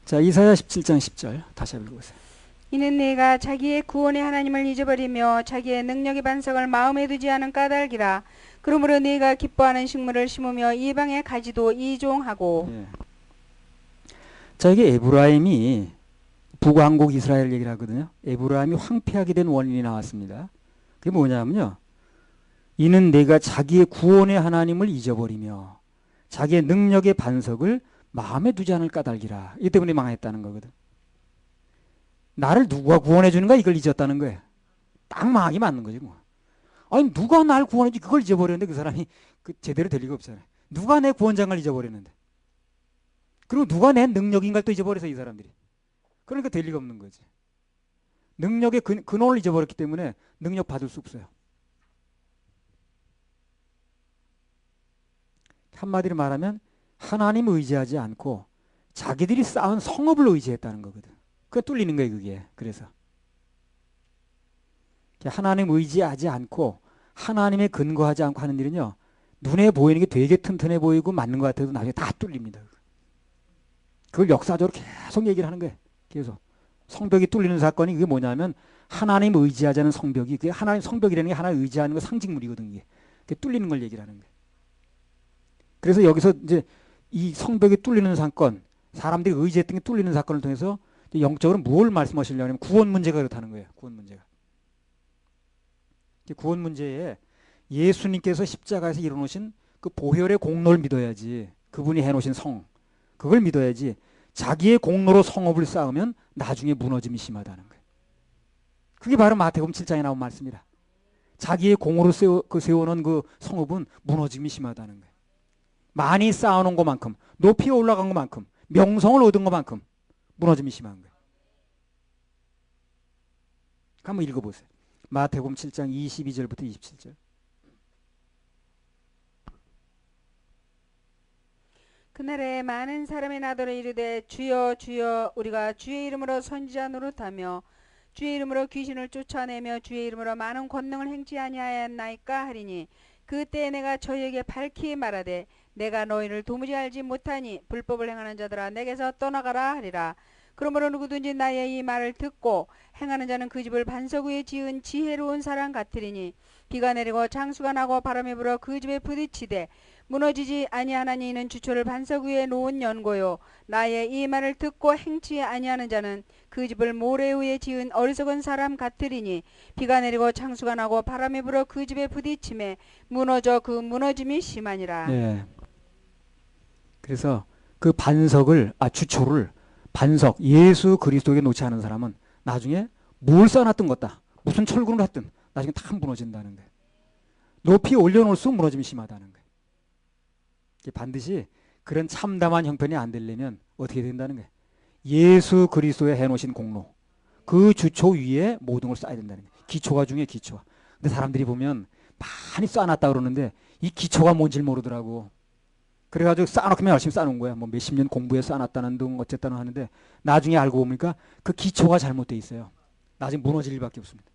자, 이사야 17장 10절 다시 한번 읽어보세요. 이는 내가 자기의 구원의 하나님을 잊어버리며 자기의 능력의 반석을 마음에 두지 않은 까닭이라. 그러므로 네가 기뻐하는 식물을 심으며 이방의 가지도 이종하고. 예. 자, 이게 에브라임이 북왕국 이스라엘 얘기를 하거든요. 에브라임이 황폐하게 된 원인이 나왔습니다. 그게 뭐냐면요, 이는 내가 자기의 구원의 하나님을 잊어버리며 자기의 능력의 반석을 마음에 두지 않을 까닭이라. 이 때문에 망했다는 거거든. 나를 누가 구원해 주는가 이걸 잊었다는 거예요. 딱 망하기 맞는 거지 뭐. 아니 누가 날 구원해 주 그걸 잊어버렸는데 그 사람이 제대로 될 리가 없잖아요. 누가 내 구원장을 잊어버렸는데. 그리고 누가 내 능력인가를 또 잊어버려서 이 사람들이. 그러니까 될 리가 없는 거지. 능력의 근원을 잊어버렸기 때문에 능력 받을 수 없어요. 한마디로 말하면 하나님을 의지하지 않고 자기들이 쌓은 성읍을 의지했다는 거거든. 그게 뚫리는 거예요, 그게. 그래서 하나님 의지하지 않고 하나님에 근거하지 않고 하는 일은요, 눈에 보이는 게 되게 튼튼해 보이고 맞는 것 같아도 나중에 다 뚫립니다. 그걸 역사적으로 계속 얘기를 하는 거예요. 계속 성벽이 뚫리는 사건이 그게 뭐냐면 하나님 의지하지 않은 성벽이, 그게 하나님 성벽이라는 게 하나님 의지하는 거 상징물이거든. 이게 그게 뚫리는 걸 얘기를 하는 거예요. 그래서 여기서 이제 이 성벽이 뚫리는 사건, 사람들이 의지했던 게 뚫리는 사건을 통해서 영적으로 무엇을 말씀하시려면 구원 문제가 그렇다는 거예요. 구원 문제가. 구원 문제에 예수님께서 십자가에서 이뤄놓으신 그 보혈의 공로를 믿어야지, 그분이 해놓으신 성, 그걸 믿어야지 자기의 공로로 성읍을 쌓으면 나중에 무너짐이 심하다는 거예요. 그게 바로 마태복음 7장에 나온 말씀이라. 자기의 공으로 세워놓은 그 성읍은 무너짐이 심하다는 거예요. 많이 쌓아놓은 것만큼, 높이 올라간 것만큼, 명성을 얻은 것만큼 무너짐이 심한 거예요. 한번 읽어보세요. 마태복음 7장 22절부터 27절. 그날에 많은 사람이 나더러 이르되 주여 주여 우리가 주의 이름으로 선지자 노릇하며 주의 이름으로 귀신을 쫓아내며 주의 이름으로 많은 권능을 행치 아니하였나이까 하리니, 그때에 내가 저희에게 밝히 말하되 내가 너희를 도무지 알지 못하니 불법을 행하는 자들아 내게서 떠나가라 하리라. 그러므로 누구든지 나의 이 말을 듣고 행하는 자는 그 집을 반석 위에 지은 지혜로운 사람 같으리니, 비가 내리고 장수가 나고 바람이 불어 그 집에 부딪히되 무너지지 아니하나니 이는 주초를 반석 위에 놓은 연고요. 나의 이 말을 듣고 행치 아니하는 자는 그 집을 모래 위에 지은 어리석은 사람 같으리니, 비가 내리고 장수가 나고 바람이 불어 그 집에 부딪힘에 무너져 그 무너짐이 심하니라. 네. 그래서 그 반석을, 주초를 반석 예수 그리스도에게 놓지 않은 사람은 나중에 뭘 쌓아놨던 것다, 무슨 철근을 했든 나중에 다 무너진다는 거예요. 높이 올려놓을수록 무너짐이 심하다는 거예요. 반드시 그런 참담한 형편이 안 되려면 어떻게 된다는 거예요. 예수 그리스도에 해놓으신 공로, 그 주초 위에 모든 걸 쌓아야 된다는 거예요. 기초가 중요해, 기초가. 근데 사람들이 보면 많이 쌓아놨다 그러는데 이 기초가 뭔지 모르더라고. 그래가지고 쌓아놓으면 열심히 쌓아놓은 거야. 뭐 몇십 년 공부해 쌓아놨다는 등 어쨌다는 하는데 나중에 알고 보니까 그 기초가 잘못돼 있어요. 나중에 무너질 일밖에 없습니다.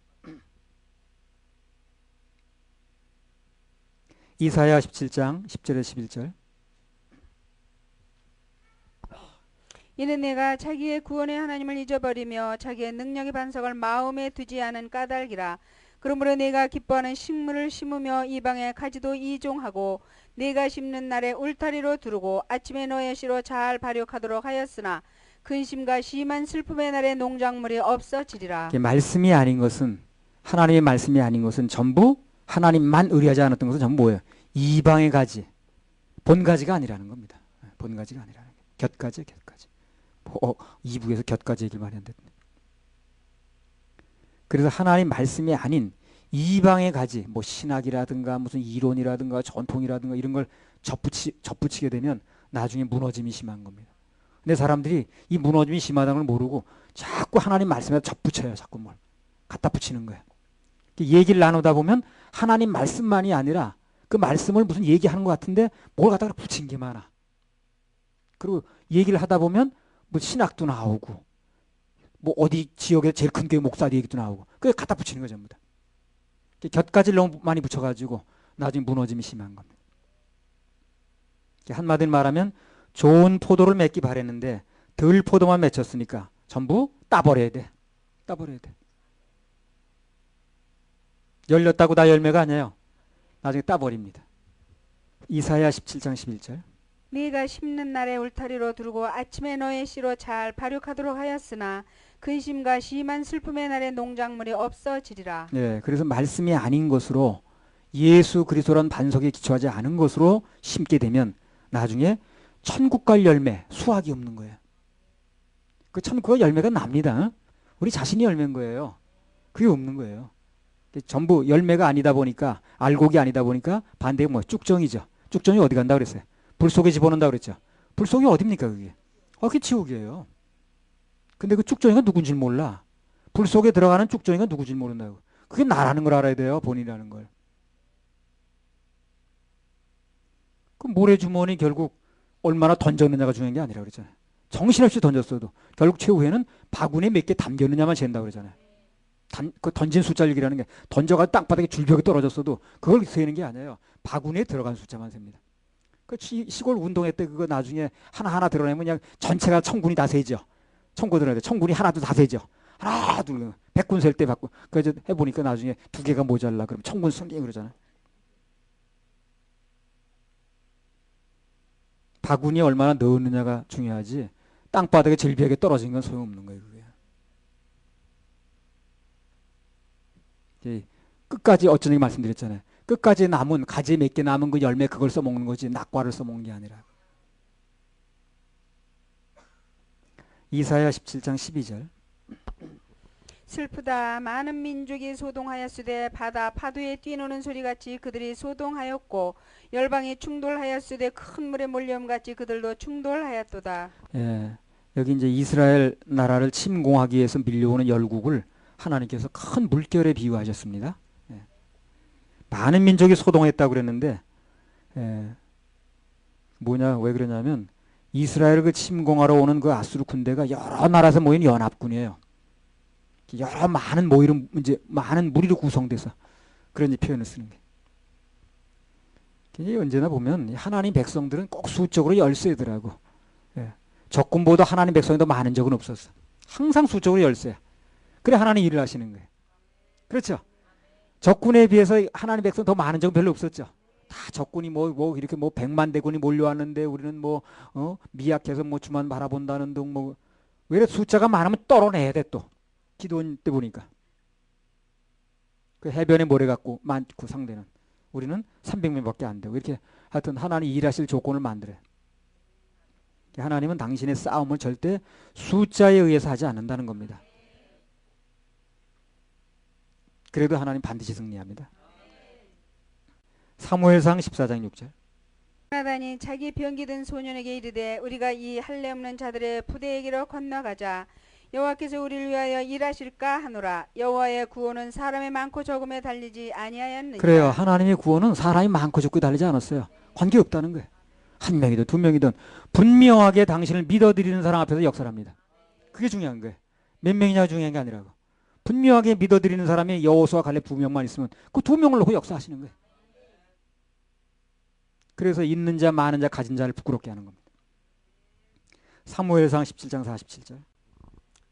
이사야 17장 10절에서 11절. 이는 내가 자기의 구원의 하나님을 잊어버리며 자기의 능력의 반석을 마음에 두지 않은 까닭이라. 그러므로 내가 기뻐하는 식물을 심으며 이방의 가지도 이종하고 내가 심는 날에 울타리로 두르고 아침에 너의 씨로 잘 발육하도록 하였으나 근심과 심한 슬픔의 날에 농작물이 없어지리라. 말씀이 아닌 것은, 하나님의 말씀이 아닌 것은 전부 하나님만 의뢰하지 않았던 것은 전부 뭐예요? 이방의 가지, 본가지가 아니라는 겁니다. 본가지가 아니라는 거예요. 곁가지예요, 곁가지. 2부에서 곁가지 얘기를 많이 한댔네. 그래서 하나님 말씀이 아닌 이방의 가지, 뭐 신학이라든가 무슨 이론이라든가 전통이라든가 이런 걸 접붙이게 되면 나중에 무너짐이 심한 겁니다. 근데 사람들이 이 무너짐이 심하다는 걸 모르고 자꾸 하나님 말씀에다 접붙여요. 자꾸 뭘 갖다 붙이는 거예요. 얘기를 나누다 보면 하나님 말씀만이 아니라 그 말씀을 무슨 얘기하는 것 같은데 뭘 갖다가 붙인 게 많아. 그리고 얘기를 하다 보면 뭐 신학도 나오고 뭐 어디 지역에 제일 큰 교회 목사 얘기도 나오고 그게 갖다 붙이는 거죠. 전부 다. 곁가지를 너무 많이 붙여가지고 나중에 무너짐이 심한 겁니다. 한마디로 말하면 좋은 포도를 맺기 바랬는데 덜 포도만 맺혔으니까 전부 따버려야 돼. 따버려야 돼. 열렸다고 다 열매가 아니에요. 나중에 따버립니다. 이사야 17장 11절. 네가 심는 날에 울타리로 두르고 아침에 너의 씨로 잘 발육하도록 하였으나 근심과 심한 슬픔의 날에 농작물이 없어지리라. 예, 그래서 말씀이 아닌 것으로 예수 그리스도란 반석에 기초하지 않은 것으로 심게 되면 나중에 천국 갈 열매, 수확이 없는 거예요. 그 천국의 열매가 납니다. 우리 자신이 열매인 거예요. 그게 없는 거예요. 전부 열매가 아니다 보니까, 알곡이 아니다 보니까 반대가 뭐 쭉정이죠. 쭉정이 어디 간다 그랬어요? 불 속에 집어넣는다 그랬죠. 불 속이 어딥니까 그게? 그게 지옥이에요. 근데 그 쭉정이가 누군지 몰라. 불 속에 들어가는 쭉정이가 누군지 모른다고. 그게 나라는 걸 알아야 돼요. 본인이라는 걸. 그 모래주머니 결국 얼마나 던졌느냐가 중요한 게 아니라 그랬잖아요. 정신없이 던졌어도 결국 최후에는 바구니에 몇 개 담겼느냐만 잰다고 그러잖아요. 그 던진 숫자를 얘기하는 게 던져가 땅바닥에 줄벽에 떨어졌어도 그걸 세는 게 아니에요. 바구니에 들어간 숫자만 셉니다. 그 시골 운동회 때 그거 나중에 하나하나 드러내면 그냥 전체가 천군이 다 세죠. 천군 드러내야 돼. 천군이 하나도 다 세죠. 하나 둘 백군 셀 때 받고 그래서 해보니까 나중에 두 개가 모자라 그러면 천군 승리 그러잖아요. 바구니에 얼마나 넣었느냐가 중요하지 땅바닥에 질비하게 떨어진 건 소용없는 거예요. 그게. 끝까지 어쩐지 말씀드렸잖아요. 끝까지 남은 가지 몇 개 남은 그 열매 그걸 써먹는 거지 낙과를 써먹는 게 아니라. 이사야 17장 12절. 슬프다. 많은 민족이 소동하였으되 바다 파도에 뛰노는 소리같이 그들이 소동하였고 열방이 충돌하였으되 큰 물에 몰려옴같이 그들도 충돌하였도다. 예, 여기 이제 이스라엘 나라를 침공하기 위해서 밀려오는 열국을 하나님께서 큰 물결에 비유하셨습니다. 예. 많은 민족이 소동했다고 그랬는데 뭐냐 왜 그러냐면 이스라엘을 그 침공하러 오는 그 아수르 군대가 여러 나라에서 모인 연합군이에요. 여러 많은 모이로 이제 많은 무리로 구성돼서 그런 표현을 쓰는 게. 언제나 보면 하나님 백성들은 꼭 수적으로 열세더라고. 예. 적군보다 하나님 백성이 더 많은 적은 없었어. 항상 수적으로 열세야. 그래 하나님 일을 하시는 거예요. 그렇죠. 적군에 비해서 하나님 백성 더 많은 적은 별로 없었죠. 다 적군이 뭐 이렇게 뭐 100만 대군이 몰려왔는데 우리는 미약해서 주만 바라본다는 등 왜 숫자가 많으면 떨어내야 돼 또. 기도원 때 보니까 그 해변에 모래 갖고 많고 상대는 우리는 300명밖에 안 되고 이렇게 하여튼 하나님 일하실 조건을 만들어요. 하나님은 당신의 싸움을 절대 숫자에 의해서 하지 않는다는 겁니다. 그래도 하나님 반드시 승리합니다. 사무엘상 14장 6절. 나단이 자기 병기 든 소년에게 이르되 우리가 이 할례 없는 자들의 부대에게로 건너가자. 여호와께서 우리를 위하여 일하실까 하노라. 여호와의 구원은 사람의 많고 적음에 달리지 아니하였느니라. 그래요. 하나님의 구원은 사람이 많고 적고 달리지 않았어요. 관계없다는 거예요. 한 명이든 두 명이든 분명하게 당신을 믿어드리는 사람 앞에서 역사를 합니다. 그게 중요한 거예요. 몇 명이냐가 중요한 게 아니라고. 분명하게 믿어드리는 사람이 여호수아 갈렙 두 명만 있으면 그 두 명을 놓고 역사하시는 거예요. 그래서 있는 자 많은 자 가진 자를 부끄럽게 하는 겁니다. 사무엘상 17장 47절.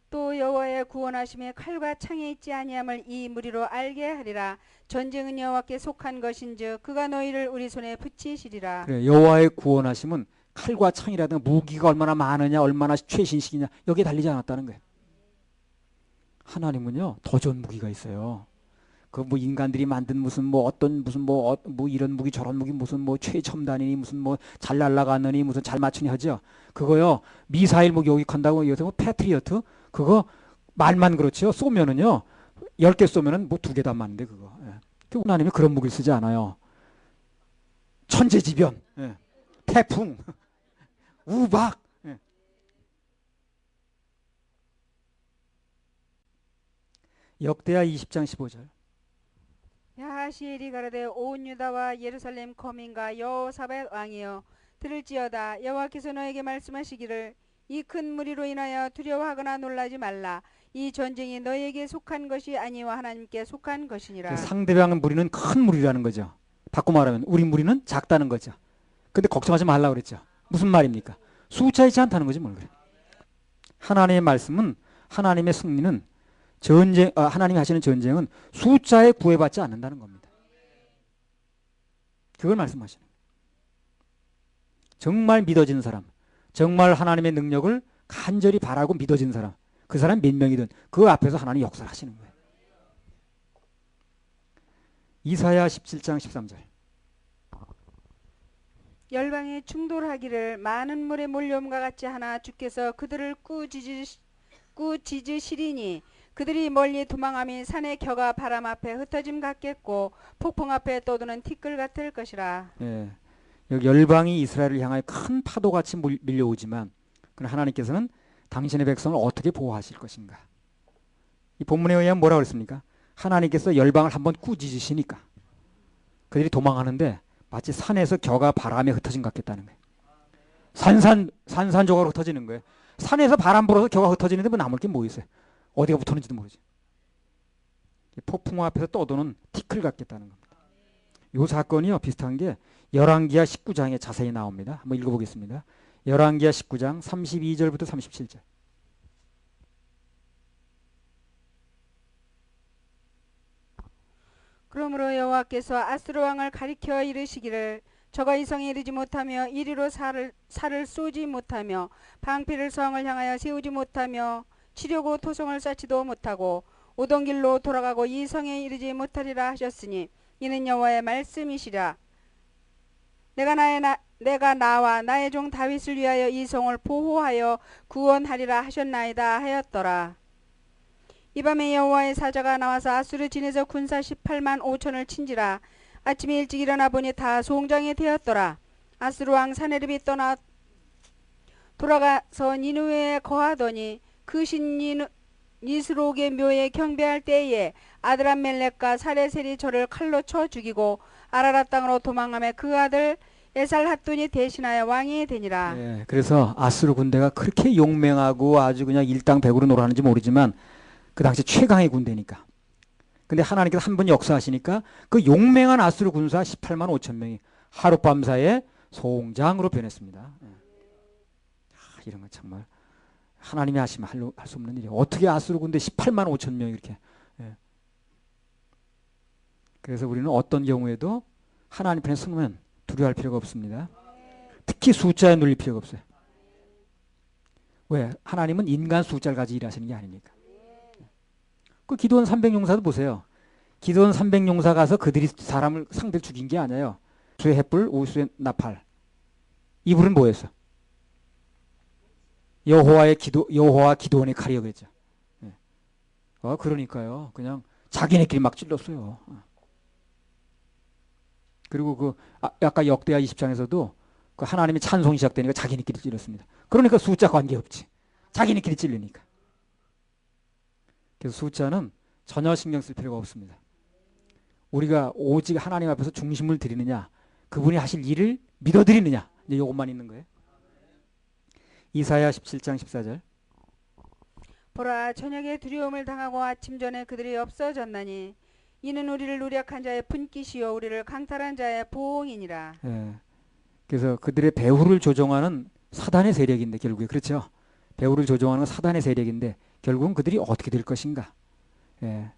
또 여호와의 구원하심에 칼과 창이 있지 아니함을 이 무리로 알게 하리라. 전쟁은 여호와께 속한 것인즉 그가 너희를 우리 손에 붙이시리라. 그래, 여호와의 구원하심은 칼과 창이라든가 무기가 얼마나 많으냐 얼마나 최신식이냐 여기에 달리지 않았다는 거예요. 하나님은요 더 좋은 무기가 있어요. 그 인간들이 만든 무슨 이런 무기 저런 무기 무슨 최첨단이니 무슨 잘 날아가느니 무슨 잘 맞추니 하죠. 그거요 미사일 요격한다고 요새 패트리어트 그거 말만 그렇죠. 쏘면은요 10개 쏘면은 2개 다 맞는데 그거. 예. 하나님이 그런 무기를 쓰지 않아요. 천재지변, 예. 태풍, 우박. 예. 역대하 20장 15절. 야하시엘이 가라되 온 유다와 예루살렘 거민과 여호사밧 왕이여 들을지어다. 여호와께서 너에게 말씀하시기를 이 큰 무리로 인하여 두려워하거나 놀라지 말라. 이 전쟁이 너에게 속한 것이 아니와 하나님께 속한 것이니라. 상대방 무리는 큰 무리라는 거죠. 바꿔 말하면 우리 무리는 작다는 거죠. 근데 걱정하지 말라 그랬죠. 무슨 말입니까? 숫자 있지 않다는 거지 뭘 그래. 하나님의 말씀은 하나님의 승리는 하나님이 하시는 전쟁은 숫자에 구애받지 않는다는 겁니다. 그걸 말씀하시는 거예요. 정말 믿어지는 사람, 정말 하나님의 능력을 간절히 바라고 믿어지는 사람, 그 사람 몇 명이든 그 앞에서 하나님 역사를 하시는 거예요. 이사야 17장 13절. 열방이 충돌하기를 많은 물에 몰려옴과 같이 하나 주께서 그들을 꾸짖으시리니 그들이 멀리 도망함이 산의 겨가 바람 앞에 흩어짐 같겠고 폭풍 앞에 떠도는 티끌 같을 것이라. 예, 여기 열방이 이스라엘을 향하여 큰 파도같이 밀려오지만 그러나 하나님께서는 당신의 백성을 어떻게 보호하실 것인가. 이 본문에 의하면 뭐라고 그랬습니까? 하나님께서 열방을 한번 꾸짖으시니까 그들이 도망하는데 마치 산에서 겨가 바람에 흩어진 것 같겠다는 거예요. 산산조각으로 흩어지는 거예요. 산에서 바람 불어서 겨가 흩어지는데 뭐 남을 게 뭐 있어요. 어디가 붙었는지도 모르지. 폭풍 앞에서 떠도는 티끌 같겠다는 겁니다. 이 사건이요 비슷한 게 열왕기하 19장에 자세히 나옵니다. 한번 읽어보겠습니다. 열왕기하 19장 32절부터 37절. 그러므로 여호와께서 아스루 왕을 가리켜 이르시기를 저가 이 성에 이르지 못하며 이리로 살을 쏘지 못하며 방패를 성을 향하여 세우지 못하며 치려고 토성을 쌓지도 못하고 오던 길로 돌아가고 이 성에 이르지 못하리라 하셨으니 이는 여호와의 말씀이시라. 내가 나와 나의 종 다윗을 위하여 이 성을 보호하여 구원하리라 하셨나이다 하였더라. 이 밤에 여호와의 사자가 나와서 아수르 진에서 군사 18만 5천을 친지라. 아침에 일찍 일어나 보니 다 송장이 되었더라. 아수르 왕 사네립이 떠나 돌아가서 니느웨에 거하더니 그 신 니스록의 묘에 경배할 때에 아드람멜렉과 사레셀이 저를 칼로 쳐 죽이고 아라라 땅으로 도망하며 그 아들 에살핫돈이 대신하여 왕이 되니라. 예, 그래서 아수르 군대가 그렇게 용맹하고 아주 그냥 일당백으로 놀아하는지 모르지만 그 당시 최강의 군대니까. 근데 하나님께서 한 번 역사하시니까 그 용맹한 아수르 군사 18만 5천 명이 하룻밤 사이에 송장으로 변했습니다. 이런 건 정말 하나님이 하시면 할 수 없는 일이에요. 어떻게 아수르 군대 18만 5천 명이 이렇게. 예. 그래서 우리는 어떤 경우에도 하나님 편에 서면 두려워할 필요가 없습니다. 특히 숫자에 눌릴 필요가 없어요. 왜? 하나님은 인간 숫자를 가지고 일하시는 게 아니니까. 그 기드온 300용사도 보세요. 기드온 300용사 가서 그들이 사람을 상대를 죽인 게 아니에요. 수의 햇불, 오수의 나팔. 이불은 뭐였어? 여호와 기드온의 칼이요 그랬죠. 예. 그러니까요. 그냥 자기네끼리 막 찔렀어요. 그리고 아까 역대하 20장에서도 그 하나님의 찬송이 시작되니까 자기네끼리 찔렀습니다. 그러니까 숫자 관계없지. 자기네끼리 찔리니까. 그래서 숫자는 전혀 신경 쓸 필요가 없습니다. 우리가 오직 하나님 앞에서 중심을 드리느냐, 그분이 하실 일을 믿어드리느냐, 이제 이것만 있는 거예요. 이사야 17장 14절. 보라, 저녁에 두려움을 당하고 아침 전에 그들이 없어졌나니 이는 우리를 노력한 자의 분깃이요 우리를 강탈한 자의 보응이니라. 예. 그래서 그들의 배후를 조종하는 사단의 세력인데 결국에 그렇죠. 배후를 조종하는 사단의 세력인데 결국은 그들이 어떻게 될 것인가. 예.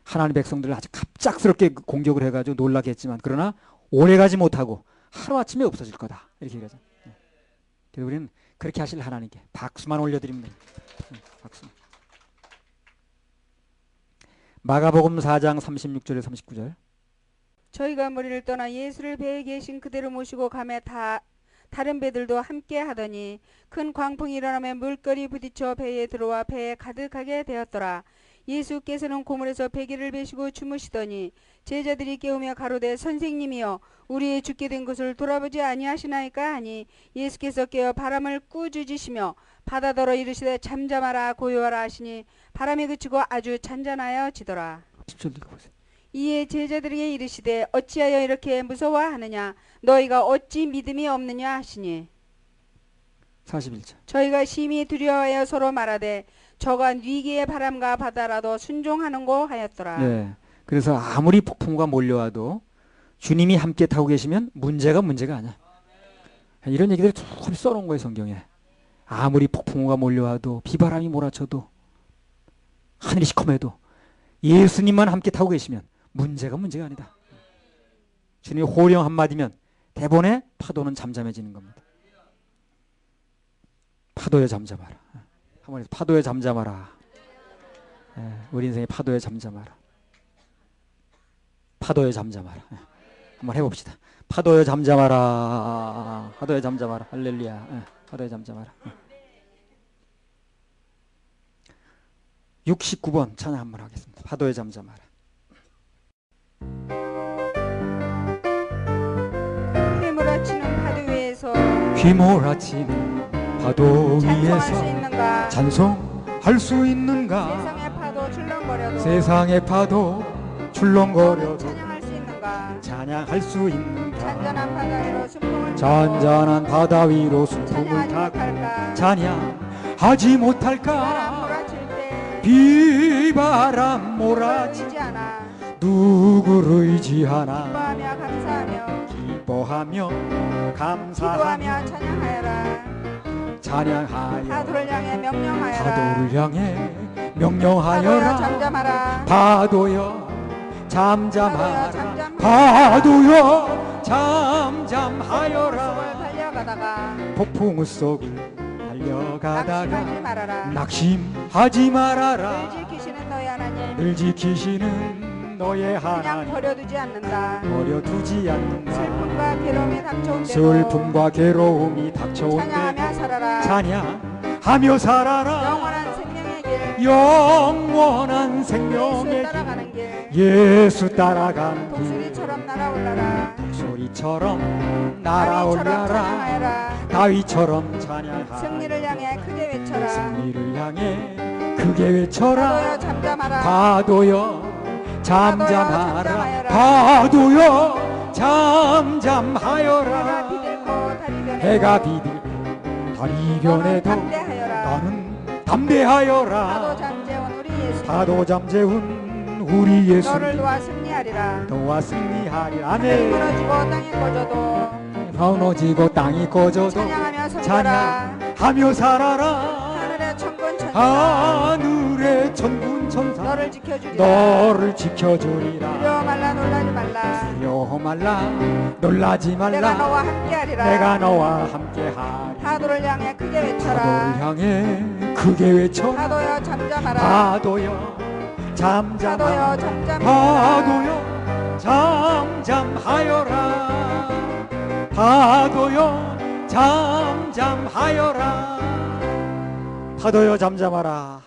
하나님의 백성들을 아주 갑작스럽게 공격을 해가지고 놀라게 했지만 그러나 오래가지 못하고 하루아침에 없어질 거다. 이렇게 얘기하죠. 예. 그래서 우리는 그렇게 하실 하나님께 박수만 올려드립니다. 박수. 마가복음 4장 36절에 39절. 저희가 머리를 떠나 예수를 배에 계신 그대로 모시고 가매 다른 배들도 함께 하더니 큰 광풍이 일어나며 물결이 부딪혀 배에 들어와 배에 가득하게 되었더라. 예수께서는 고물에서 배기를 베시고 주무시더니 제자들이 깨우며 가로되 선생님이여 우리의 죽게 된 것을 돌아보지 아니하시나이까 하니 예수께서 깨어 바람을 꾸짖으시며 바다더러 이르시되 잠잠하라 고요하라 하시니 바람이 그치고 아주 잔잔하여지더라. 10절 읽어보세요. 이에 제자들에게 이르시되 어찌하여 이렇게 무서워하느냐 너희가 어찌 믿음이 없느냐 하시니 41절. 저희가 심히 두려워하여 서로 말하되 저가 위기의 바람과 바다라도 순종하는고 하였더라. 네. 그래서 아무리 폭풍우가 몰려와도 주님이 함께 타고 계시면 문제가 아니야. 이런 얘기들을 쭉 써놓은 거예요 성경에. 아무리 폭풍우가 몰려와도 비바람이 몰아쳐도 하늘이 시커매도 예수님만 함께 타고 계시면 문제가 아니다. 주님의 호령 한마디면 대본의 파도는 잠잠해지는 겁니다. 파도에 잠잠하라. 한번 파도에 잠잠하라. 우리 인생의 파도에 잠잠하라. 파도에 잠잠하라. 한번 해봅시다. 파도에 잠잠하라. 파도에 잠잠하라. 할렐루야. 파도에 잠잠하라. 69번 찬양 한번 하겠습니다. 파도에 잠잠하라. 휘몰아치는 파도 위에서 휘몰아치는 파도 찬송할 수 위에서 있는가? 찬송할 수 있는가? 세상의 파도 출렁거려도 세상의 파도 출렁거려도 찬양할 수 있는가? 찬양할 수 있는가? 잔잔한 바다 위로 순풍을 잔잔한 바다 위로 순풍을 찬양하지 타고 못할까? 찬양하지 바람 못할까? 몰아칠 때 비바람 몰아치 의지 않아 누구를 의지하나? 기뻐하며 감사하며 기뻐하며 기도하며 감사하며 찬양하여라. 찬양하여 파도를 향해 명령하여라. 파도를 향해 파도여 명령하여라. 잠잠하라. 파도여 잠잠하라. 잠잠하라. 파도여 속을 잠잠하여라. 달려가다가 폭풍우 속을 달려가다가 낙심하지 말아라. 낙심하지 말아라. 늘 지키시는 너희 하나님 늘 지키시는 너의 그냥 하나님 버려두지 않는다. 버려두지 않는다. 슬픔과 괴로움이 닥쳐온 때도 슬픔과 괴로움이 닥쳐온 찬양하며 때도 살아라. 찬양하며 살아라. 영원한 생명의 길 영원한 예수 생명의 따라가는 길 길 예수 따라가는 길 독수리처럼 날아올라라. 소리처럼 다윗처럼 날아올라라. 찬양하여라. 다윗처럼 찬양하라. 승리를 향해 크게 외쳐라. 승리를 향해 크게 외쳐라. 파도여 잠잠하라. 파도여 잠잠하라. 잠잠하여라. 파도여 해가 잠잠하여라. 비들고 다리 변해도 해가 비들고 다리 변해도 담대하여라. 너는 담대하여라. 파도 잠재운 우리 예수 파도 잠재운 우리 예수 너를 도와 승리하리라. 너와 승리하리라. 하늘이 아멘. 무너지고 땅이 꺼져도 무너지고 땅이 꺼져도 찬양하며 살아라. 찬양하며 살아라. 하늘의 천군 천사 하늘의 천군 천사 너를 지켜주리라. 너를 지켜주리라. 두려워 말라 놀라지 말라. 두려워 말라 놀라지 말라. 내가 너와 함께하리라. 내가 너와 함께하리. 파도를 향해 크게 파도를 외쳐라. 향해 크게 외쳐. 파도여 잠잠하라. 파도여 잠잠하라. 파도여 잠잠하라. 파도여 잠잠하여라. 파도여 잠잠하여라. 파도여 잠잠하라.